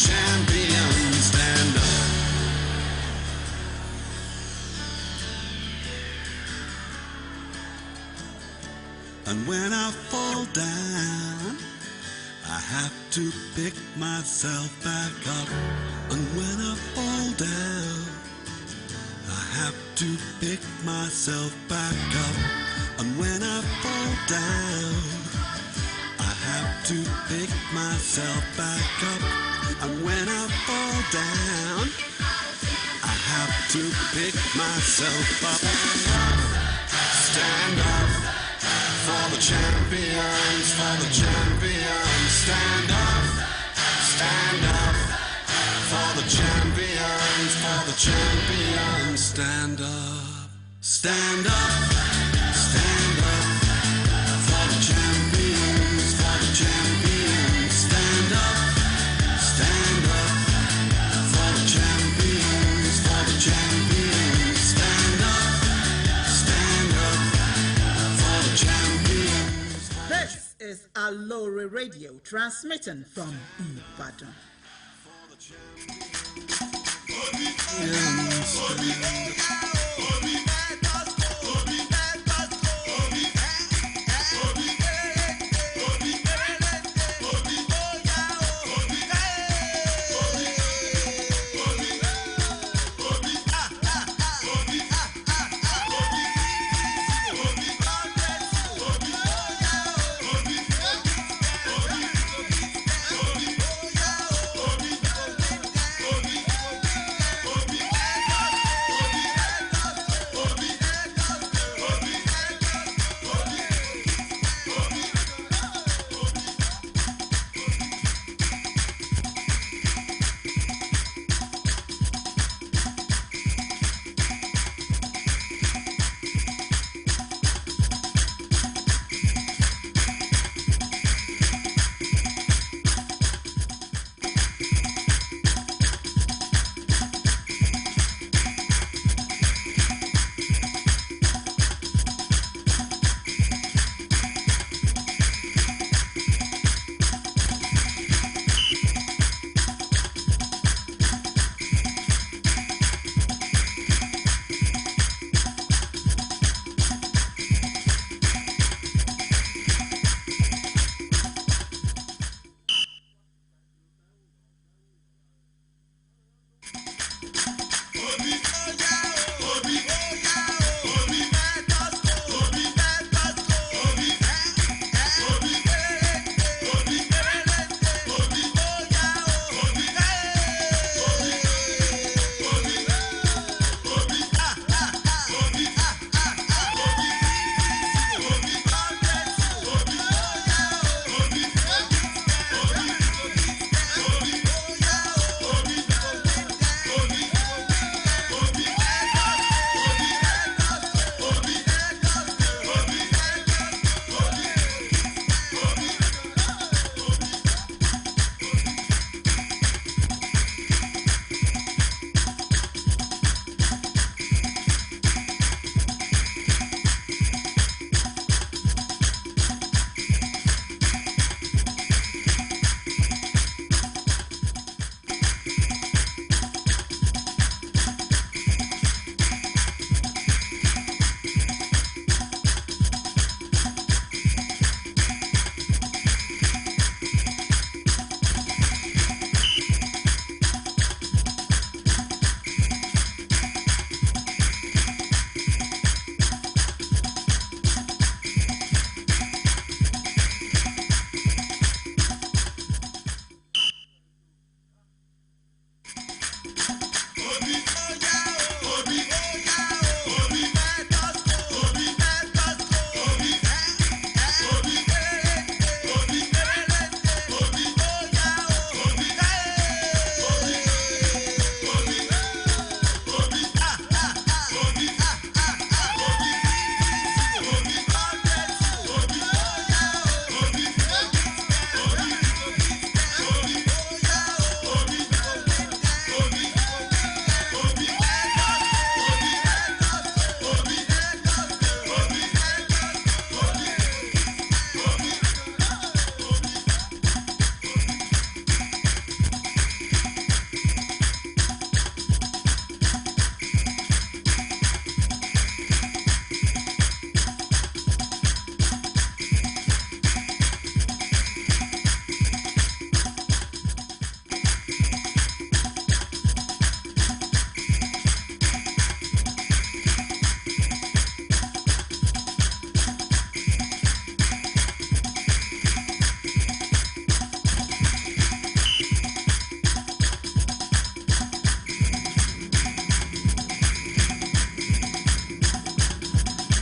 champions stand up. And when I fall down, I have to pick myself back up. And when I fall down, I have to pick myself back up. And when I fall down, I have to pick myself back up. And when I fall down, I have to pick myself up. Stand up for the champions, for the champions. Stand up for the champions, for the champions. Stand up, stand up, stand up for the champions, for the champions. Stand up for the champions, for the champions. Stand up for the champions. This is Aloore Radio, transmitting from Ibadan.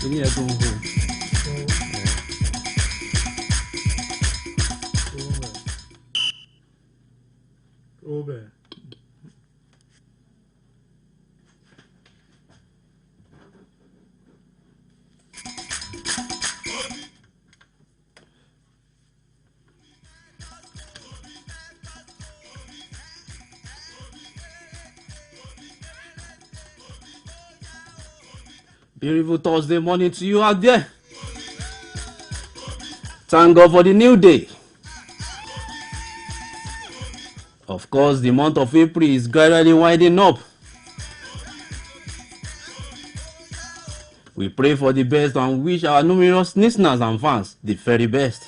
kìíní ẹ̀ tó ń hó. Beautiful Thursday morning to you out there. Thank God for the new day. Of course, the month of April is gradually winding up. We pray for the best and wish our numerous listeners and fans the very best.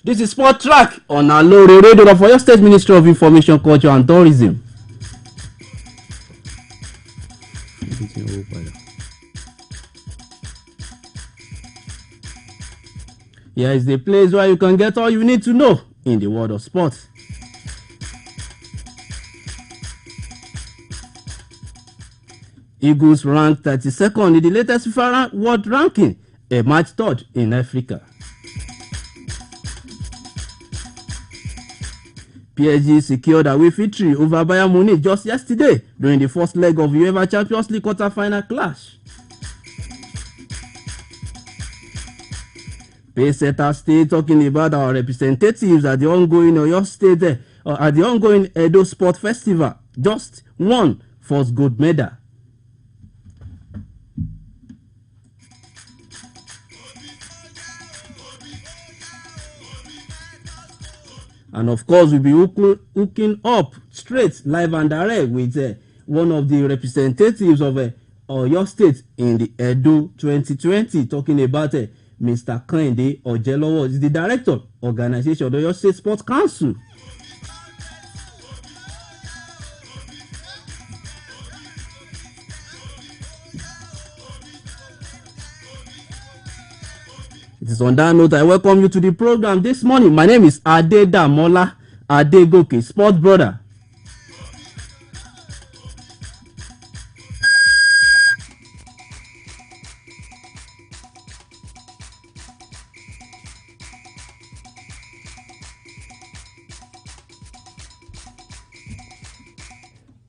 This is Sport Track on Aloore Radio for your State Ministry of Information, Culture and Tourism. Here is the place where you can get all you need to know in the world of sports. Eagles ranked 32nd in the latest FIFA World Ranking, a match third in Africa. PSG secured away victory over Bayern Munich just yesterday during the first leg of UEFA Champions League quarter-final clash. Pacesetter stay talking about our representatives at the ongoing Oyo State at the ongoing Edo Sport Festival. Just won first gold medal. And of course, we'll be hooking up straight, live and direct with one of the representatives of Oyo State in the Edo 2020, talking about Mr. Kende Ojelowo. Is the director of organization of the Oyo State Sports Council. It is on that note I welcome you to the program this morning. My name is Adedamola Adegoke, Sports Brother.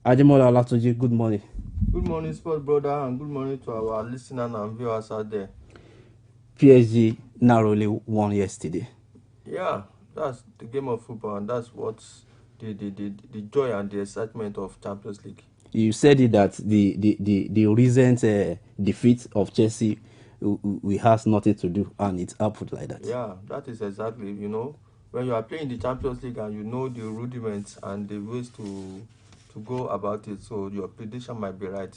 Ademola Olatunji, good morning. Good morning, Sports Brother, and good morning to our listeners and viewers out there. PSG narrowly won yesterday. Yeah, that's the game of football, and that's what's the joy and the excitement of Champions League. You said it that the recent defeat of Chelsea we has nothing to do, and it happened like that. Yeah, that is exactly, when you are playing the Champions League and you know the rudiments and the ways to go about it, so your prediction might be right.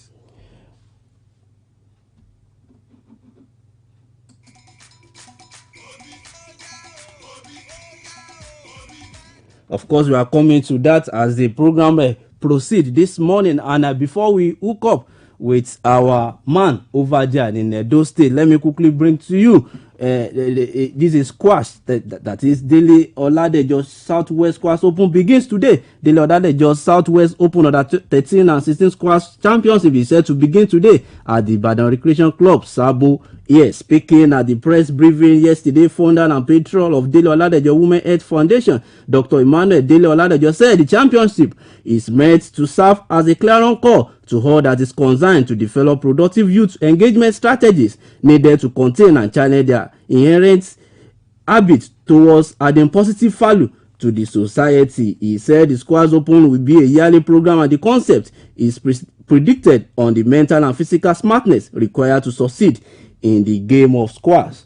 Of course, we are coming to that as the program proceed this morning. And before we hook up with our man over there in Edo State, let me quickly bring to you this is squash that is Dele Oladejo Southwest Squash Open begins today. Dele Oladejo Southwest Open under 13 and 16 squash championship is set to begin today at the Ibadan Recreation Club, Sabo. Yes, speaking at the press briefing yesterday, founder and patron of Dele Oladejo Women Health Foundation, Dr. Emmanuel Dele Oladejo said the championship is meant to serve as a clarion call to all that is concerned to develop productive youth engagement strategies needed to contain and challenge their inherent habit towards adding positive value to the society. He said the Squash Open will be a yearly program and the concept is predicted on the mental and physical smartness required to succeed in the game of squash.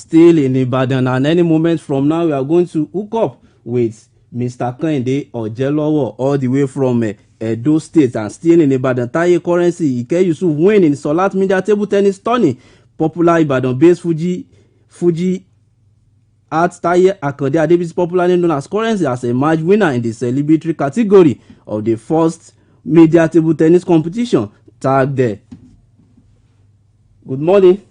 still in Ibadan, and any moment from now we are going to hook up with Mr. Kehinde Ojelowo all the way from Edo State, and still in Ibadan. Taye Currency, Ike Yusuf win in Solat Media table tennis tourney. Popular Ibadan-based Fuji Art Taye Akande Adebisi, popularly known as Currency, as a match winner in the celebratory category of the first media table tennis competition. Tag there. Good morning.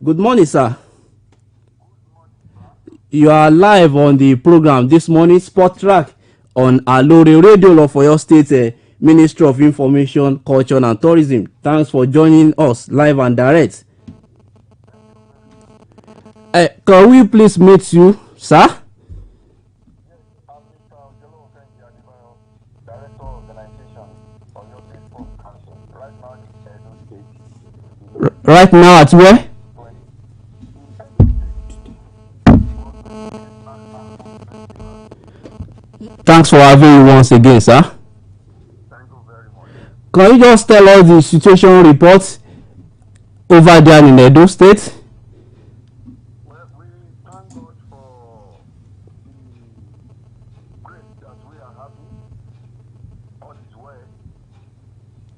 Good morning, sir. You are live on the program this morning, Sport Track on Aloore Radio for your state Ministry of Information, Culture and Tourism. Thanks for joining us live and direct. Can we please meet you, sir? Right now at where? Thanks for having you once again, sir. Thank you very much. Can you just tell us the situation reports over there in Edo State? Well, we thank God for the grace that we are having. All is well.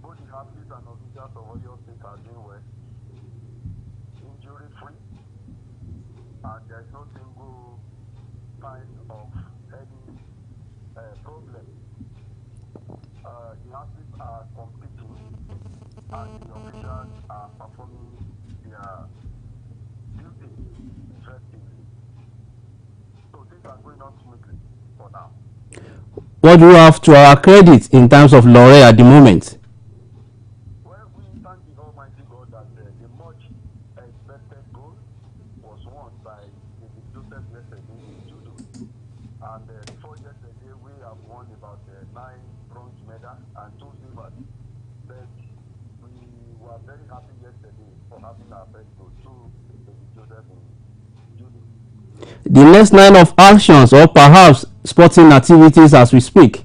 Both the athletes and officials of Oyo State are doing well. Injury free. And there is no single sign of any problem. The athletes are competing and the officials are performing their duty effectively. So things are going on smoothly for now. What do you have to our credit in terms of Lorraine at the moment? Well, we thank the Almighty God that the much expected goal was won by the Joseph yesterday in judo. And before yesterday, we have won about 9 bronze medals and 2 silvers. But we were very happy yesterday for having our first goal to the Joseph in judo. The next line of actions or perhaps sporting activities as we speak?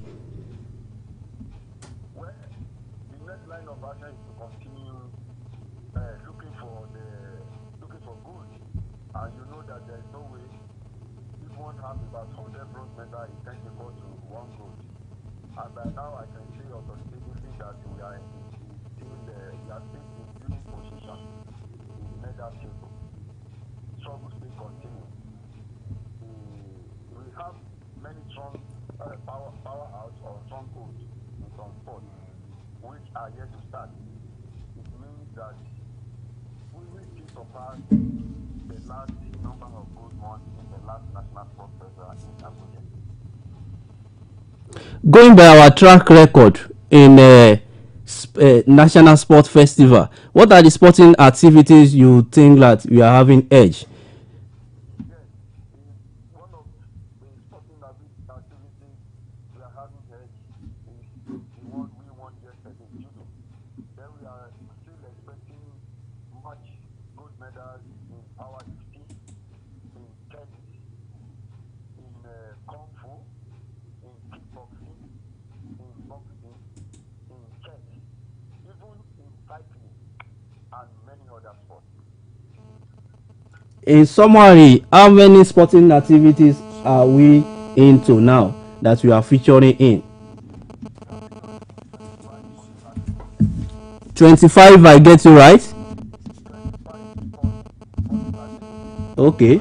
Well, the next line of action is to continue looking for good, and you know that there is no way if one has about 100 bronze medals, it can equal to 1 gold. And by now, I can say authoritatively that we are still in leading position in medal table. Struggle still continue. We have many strong powerhouse or strongholds in some sports which are yet to start. It means that we will still surpass the last number of gold won in the last National Sports Festival in Abuja. Going by our track record in National Sport Festival, what are the sporting activities you think that we are having edge? Yes, one of the sporting activities we are having here is the one we won yesterday, judo. Then we are still expecting much gold medals in powerlifting, in tennis, in kung fu, in kickboxing, in boxing, in chess, even in cycling, and many other sports. In summary, how many sporting activities are we into now that we are featuring in? 25, if I get you right? Okay.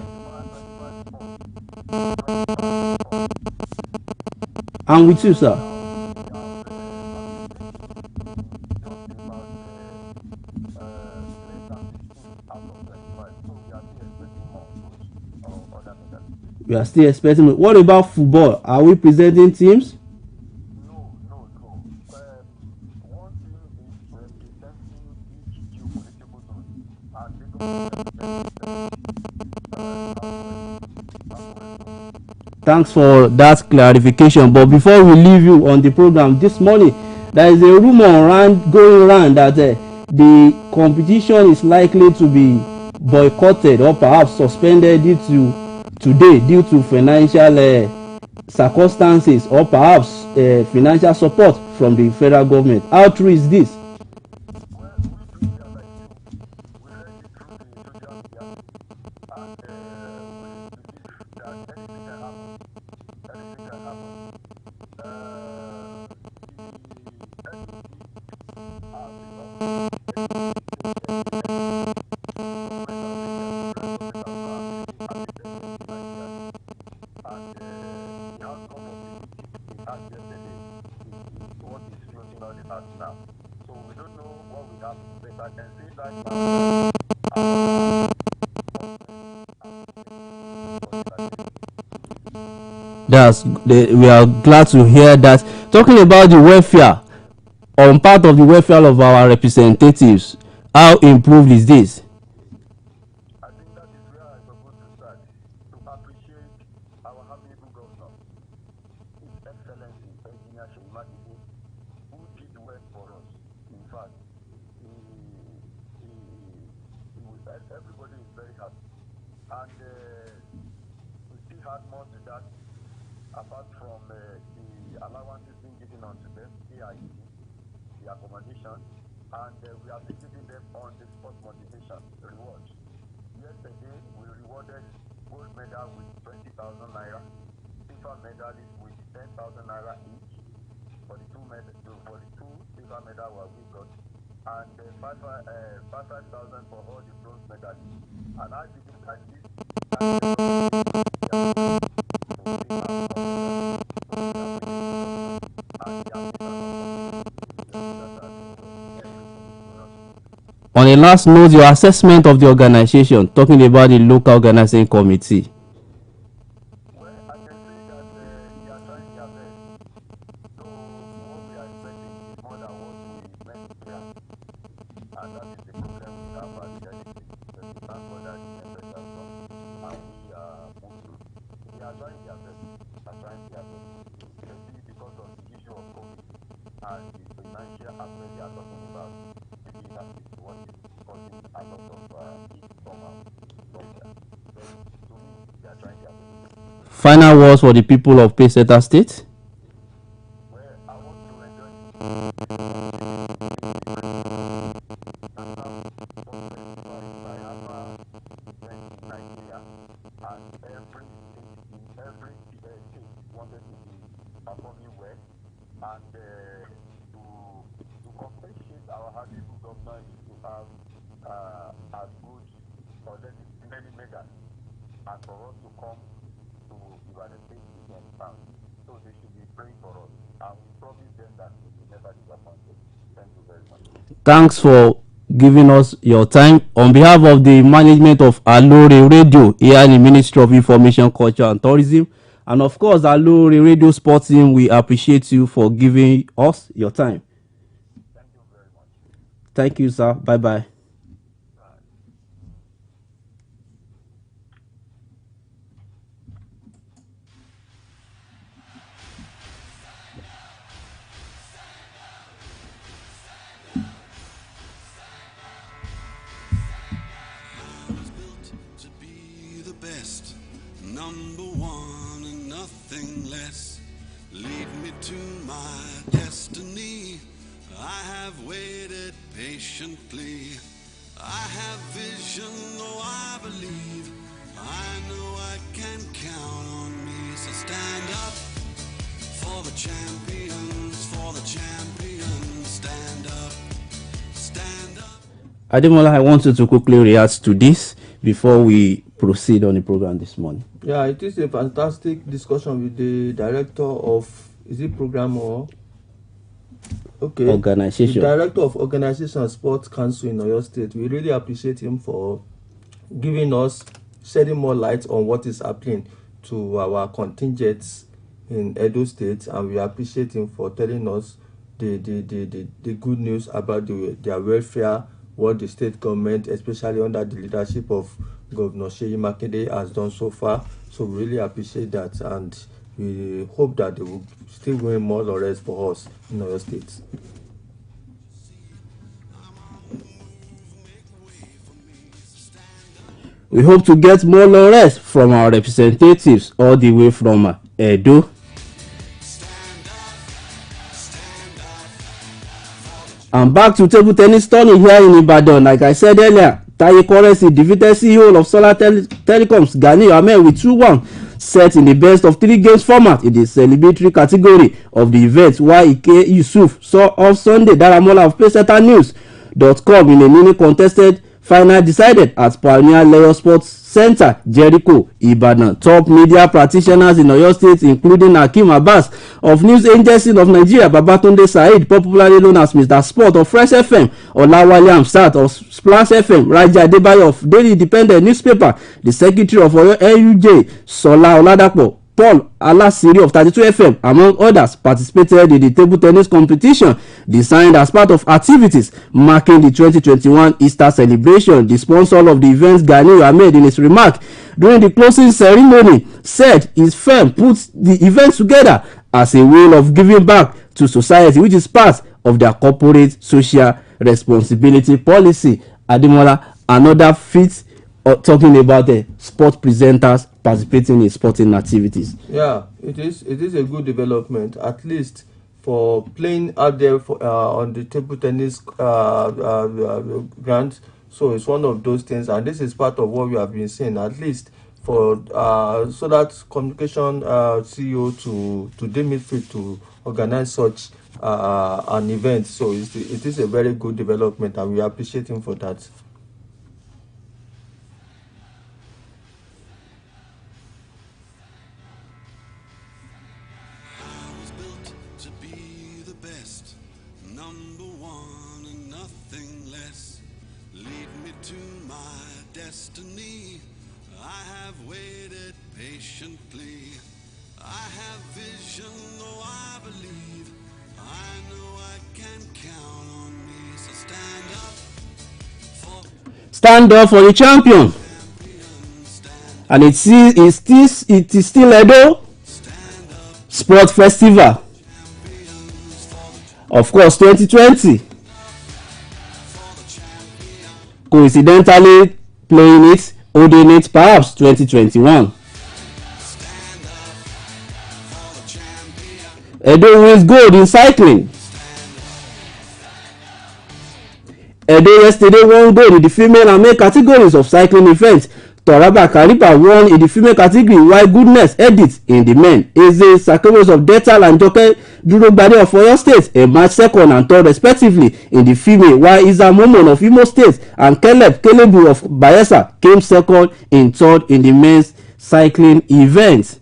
I'm with you, sir. We are still expecting. What about football? Are we presenting teams? No. One team is representing each geopolitical zone, and they Thanks for that clarification. But before we leave you on the program this morning, there is a rumor going around that the competition is likely to be boycotted or perhaps suspended due to financial circumstances or perhaps financial support from the federal government. How true is this? Well, we do realize now. So we don't know what we have, but I can say we are glad to hear that. Talking about the welfare, on part of the welfare of our representatives, how improved is this? I think that is where I supposed to start, to appreciate our amiable governor, His Excellency Engineer Shemakide, who did well for us. In fact, everybody is very happy. And we still had more to that, apart from the allowances being given unto them, AIT, the accommodation, and we are still giving them on the spot motivation reward. Yesterday, we rewarded gold medal with 20,000 naira, silver medalist with 10,000 naira each for the two silver medal we got, and 5,000 for all the bronze medalists. And I believe that this On a last note, your assessment of the organization, talking about the local organizing committee. Well, I can say that they are trying their best. So what we are expecting is more than what we meant to have. And that is the problem we have at the NDC. But we thank God that the message has come and we are moving. They are trying their best. Maybe because of the issue of COVID and the financial aspect they are talking about, maybe that is what is causing a lot of issues from there. But to me, they are trying their best. Final words for the people of Peseta State. Well, I want to enjoy Nigeria, and every state wanted to be performing well, and to compensate our amiable government is to have as good or less many medals, and for us to come to Ibadan State and town. So they should be praying for us, and we promise them that we will never disappoint them. Thank you very much. Thanks for giving us your time. On behalf of the management of Aloore Radio here in the Ministry of Information, Culture and Tourism, and of course Aloore Radio Sports Team, we appreciate you for giving us your time. Thank you very much. Thank you, sir. Bye bye. Number one and nothing less. Lead me to my destiny. I have waited patiently. I have vision, though I believe. I know I can count on me. So stand up for the champions, for the champions. Stand up, stand up. Ademola, I want you to quickly react to this before we proceed on the program this morning. Yeah, it is a fantastic discussion with the director of, is it program or? Okay. Organization. The director of Organization Sports Council in Oyo State. We really appreciate him for giving us, shedding more light on what is happening to our contingents in Edo State, and we appreciate him for telling us the good news about their welfare, what the state government, especially under the leadership of Governor Shemakide, has done so far. So we really appreciate that, and we hope that they will still win more or less for us in Oyo State. We hope to get more laurels from our representatives all the way from Edo. And back to table tennis tourney here in Ibadan. Like I said earlier, Taye Currency defeated CEO of Solar Telecoms Gani Ahmed with 2-1, set in the best of 3 games format in the celebratory category of the event, while Ike Yusuf saw off Sunday. Daramola of Peseta News gmail.com in a newly contested final decided at Pioneer Layer Sports Center, Jericho, Ibadan. Top media practitioners in Oyo State, including Hakeem Abbas of News Agency of Nigeria, Babatunde Said, popularly known as Mr. Sport of Fresh FM, Olawale Amsat of Splash FM, Raja Adebayo of Daily Independent Newspaper, the Secretary of Oyo LUJ, Sola Oladapo, Paul Alasiri of 32 FM, among others, participated in the table tennis competition designed as part of activities marking the 2021 Easter celebration. The sponsor of the event, Gani Ahmed, in his remark during the closing ceremony, said his firm puts the event together as a way of giving back to society, which is part of their corporate social responsibility policy. Ademola, another feat talking about the sport presenters participating in sporting activities. Yeah, it is a good development, at least for playing out there on the table tennis ground. So it's one of those things, and this is part of what we have been saying, at least for so that communication CEO to deem it fit to organize such an event. So it is a very good development, and we appreciate him for that. Destiny, I have waited patiently. I have vision, though I believe. I know I can count on me. So stand up for the champion. And it is still Edo Sport Festival, of course, 2020. Coincidentally playing it, holding it, perhaps 2021. Edo wins gold in cycling. Edo yesterday won gold in the female and male categories of cycling events. Toraba Kariba won in the female category, while Goodness Edith in the men. Eze Sakewos of Detal and Joke Durogbade of Oyo State emerged second and third respectively in the female, while Isa Momon of Imo State and Kelebu of Bayelsa came second and third in the men's cycling event.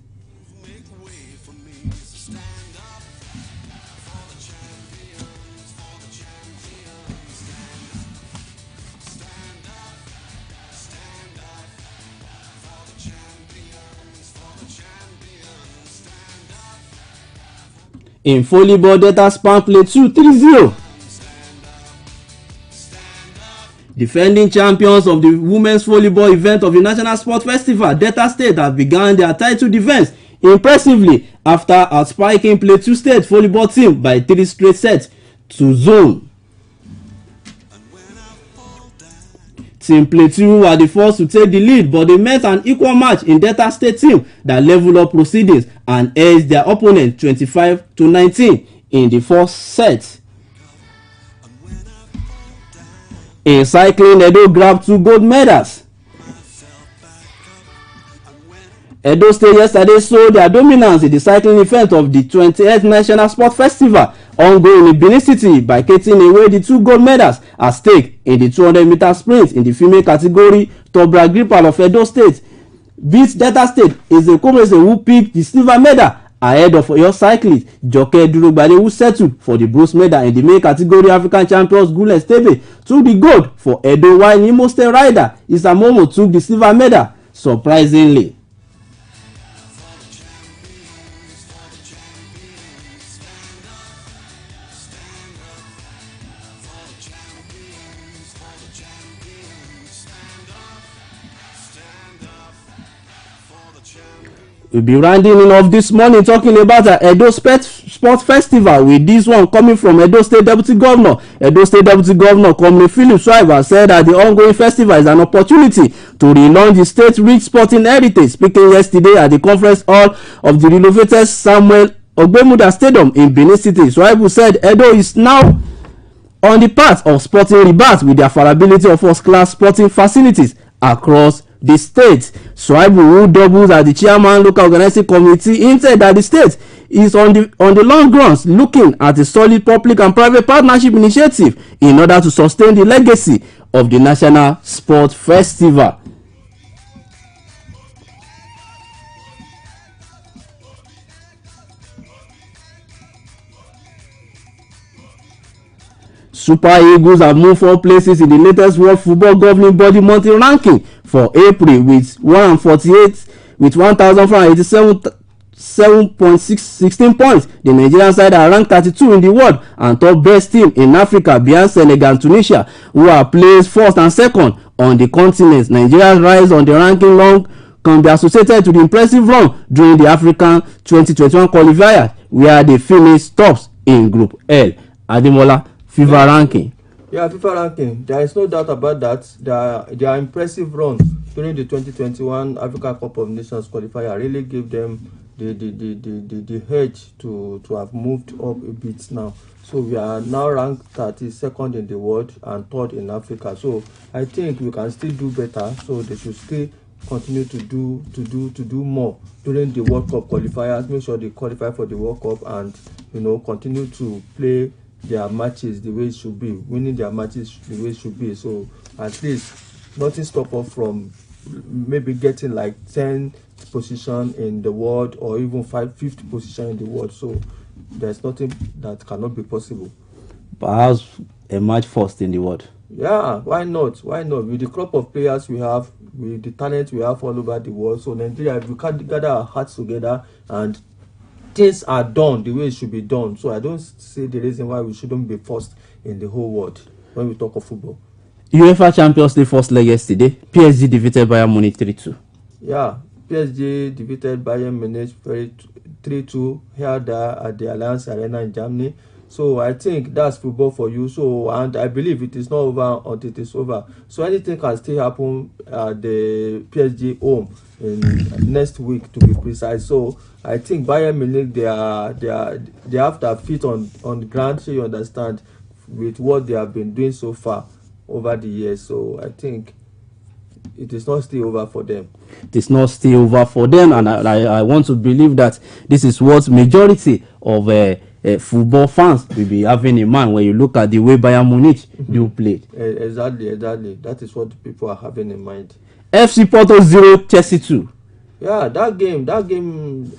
In volleyball, Delta Span Plateau 3-0. Defending champions of the women's volleyball event of the National Sport Festival, Delta State have begun their title defense impressively after outspiking Plateau State volleyball team by 3 straight sets to zone. Team Plateau were the first to take the lead, but they met an equal match in Delta State team that leveled up proceedings and edged their opponent 25-19 in the first set. In cycling, Edo grabbed 2 gold medals. Edo State yesterday showed their dominance in the cycling event of the 28th National Sport Festival ongoing in Benin City by taking away the 2 gold medals at stake in the 200-meter sprint in the female category. Tobra Gripal of Edo State beat Delta State Ezekomese, who picked the silver medal ahead of Oyo cyclist Joke Durogbade, who settled for the bronze medal in the male category. African champions Gules Tebe took the gold for Edo, while Imo State rider Isa Momo took the silver medal surprisingly. We'll be rounding off this morning talking about the Edo Sports Festival, with this one coming from Edo State Deputy Governor. Edo State Deputy Governor Comrade Philip Schreiber said that the ongoing festival is an opportunity to relaunch the state's rich sporting heritage. Speaking yesterday at the conference hall of the renovated Samuel Ogbemuda Stadium in Benin City, Schreiber said Edo is now on the path of sporting rebirth with the availability of first-class sporting facilities across the state. Swaibu, who doubles as the chairman local organizing committee, hinted that the state is on the long runs looking at a solid public and private partnership initiative in order to sustain the legacy of the National Sport Festival. Super Eagles have moved 4 places in the latest World Football Governing Body monthly ranking for April with 148 with 1,487.16 points. The Nigerian side are ranked 32 in the world and top best team in Africa behind Senegal and Tunisia, who are placed first and second on the continent. Nigeria's rise on the ranking long can be associated to the impressive run during the African 2021 qualifier, where they finished tops in Group L. Ademola, FIFA ranking. Yeah, FIFA ranking. There is no doubt about that. Their impressive run during the 2021 Africa Cup of Nations qualifier really gave them the edge to have moved up a bit now. So we are now ranked 32nd in the world and 3rd in Africa. So I think we can still do better. So they should still continue to do more during the World Cup qualifiers. Make sure they qualify for the World Cup and continue to play their matches the way it should be, winning their matches the way it should be. So at least nothing stop us from maybe getting like 10th position in the world or even 5th position in the world. So there's nothing that cannot be possible. Perhaps a match first in the world. Yeah, why not? With the crop of players we have, with the talent we have all over the world, so Nigeria, if we can gather our hearts together and things are done the way it should be done, so I don't see the reason why we shouldn't be first in the whole world when we talk of football. UEFA Champions League first leg yesterday. PSG defeated Bayern Munich 3-2. Yeah, PSG defeated Bayern Munich 3-2 here at the Allianz Arena in Germany. So I think that's football for you. So, and I believe it is not over until it is over. So anything can still happen at the PSG home in next week, to be precise. So I think Bayern Munich, they have their feet on the ground, so you understand, with what they have been doing so far over the years. So I think it is not still over for them. It is not still over for them, and I want to believe that this is what majority of football fans will be having in mind when you look at the way Bayern Munich do play. Exactly. That is what the people are having in mind. FC Porto 0, Chelsea 2. Yeah, that game.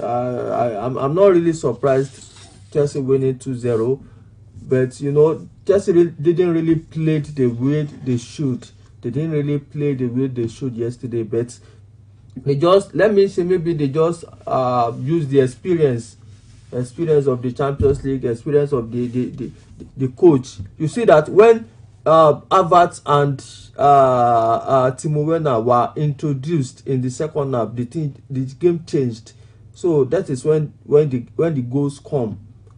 I'm not really surprised Chelsea winning 2-0, but Chelsea didn't really play the way they should. They didn't really play the way they should yesterday, but they just, let me say, maybe they just use the experience of the Champions League, experience of the coach. You see that when Havertz and Timo Werner were introduced in the second half, the game changed. So that is when the goals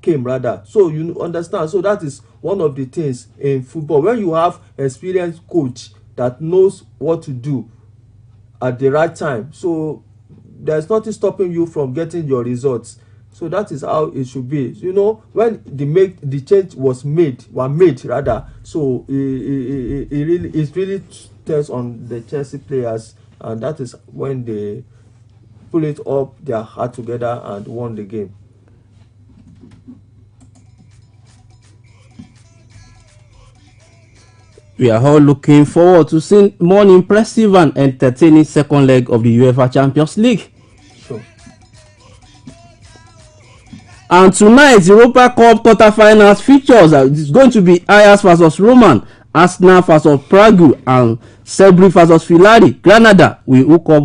came rather. So you understand. So that is one of the things in football, when you have experienced coach that knows what to do at the right time. So there's nothing stopping you from getting your results. So that is how it should be. When the change were made rather. So it really tells on the Chelsea players, and that is when they pull it up their heart together and won the game. We are all looking forward to seeing more impressive and entertaining second leg of the UEFA Champions League. Sure. And tonight, Europa Cup quarterfinals features it's going to be Ajax versus Roma, Arsenal versus Prague, and Celtic versus Villarreal. Granada will hook up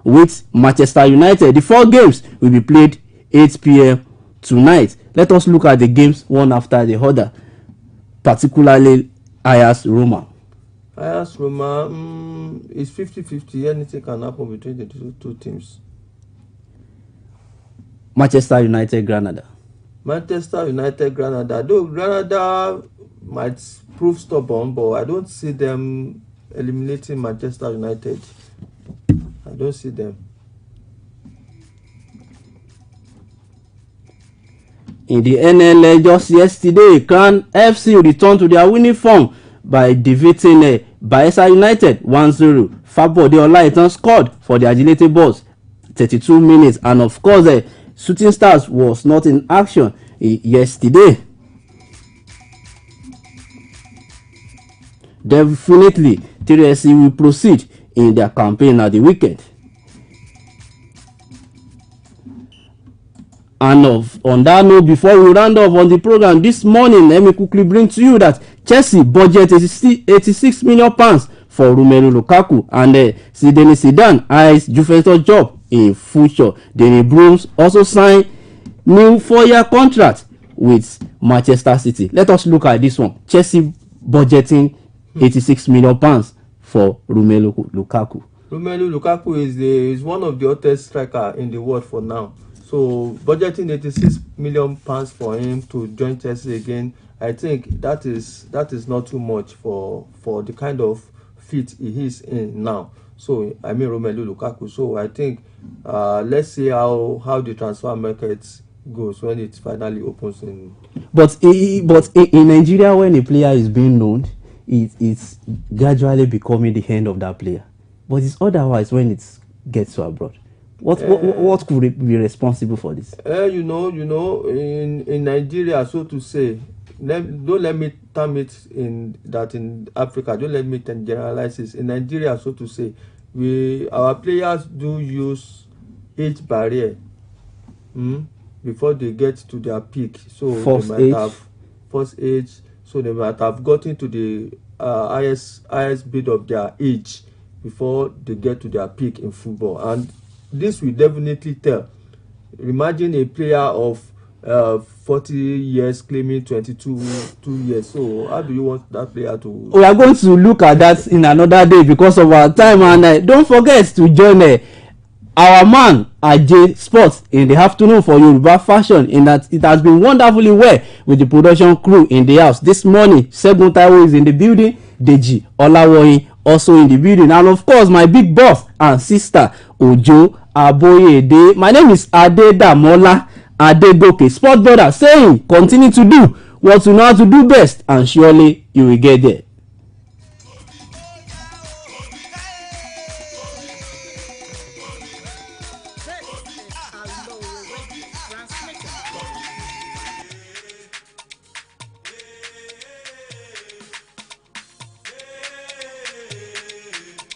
with Manchester United. The 4 games will be played 8 p.m. tonight. Let us look at the games one after the other, particularly Ajax Roma. Ajax Roma is 50-50. Anything can happen between the two teams. Manchester United Granada. Manchester United Granada. Though Granada might prove stubborn, but I don't see them eliminating Manchester United. I don't see them. In the NLL just yesterday, Crown FC returned to their winning form by defeating Bayelsa United 1-0. Fabode Olaitan scored for the Agility Boys 32 minutes, and of course the Shooting Stars was not in action yesterday. Definitely, TSC will proceed in their campaign at the weekend. And on that note, before we round off on the program this morning, let me quickly bring to you that Chelsea budget 86 million pounds for Romelu Lukaku, and Zinedine Zidane eyes Juventus job in future. The Blues also signed new 4-year contract with Manchester City. Let us look at this one. Chelsea budgeting 86 million pounds for Romelu Lukaku. Romelu Lukaku is one of the hottest striker in the world for now. So budgeting 86 million pounds for him to join Chelsea again, I think that is not too much for the kind of fit he is in now. So I mean Romelu Lukaku. So I think let's see how the transfer market goes when it finally opens in. But in Nigeria, when a player is being known, it's gradually becoming the end of that player. But it's otherwise when it gets to abroad. What could be responsible for this? You know, in Nigeria, so to say, don't let me term it in Africa. Don't let me generalize this. In Nigeria, so to say, our players do use age barrier before they get to their peak. So they might have first age. So they might have gotten to the highest bit of their age before they get to their peak in football, and this will definitely tell. Imagine a player of 40 years claiming 22 years. So how do you want that player to? We are going to look at that in another day because of our time, and don't forget to join our man Ajay Sports in the afternoon for Yoruba Fashion. In that it has been wonderfully well with the production crew in the house this morning. Segun Taiwo is in the building, Deji Olawoyin also in the building, and of course my big boss and sister Ojo Aboyede. My name is Adedamola Adegoke, Sport Brother, saying continue to do what you know how to do best, and surely you will get there.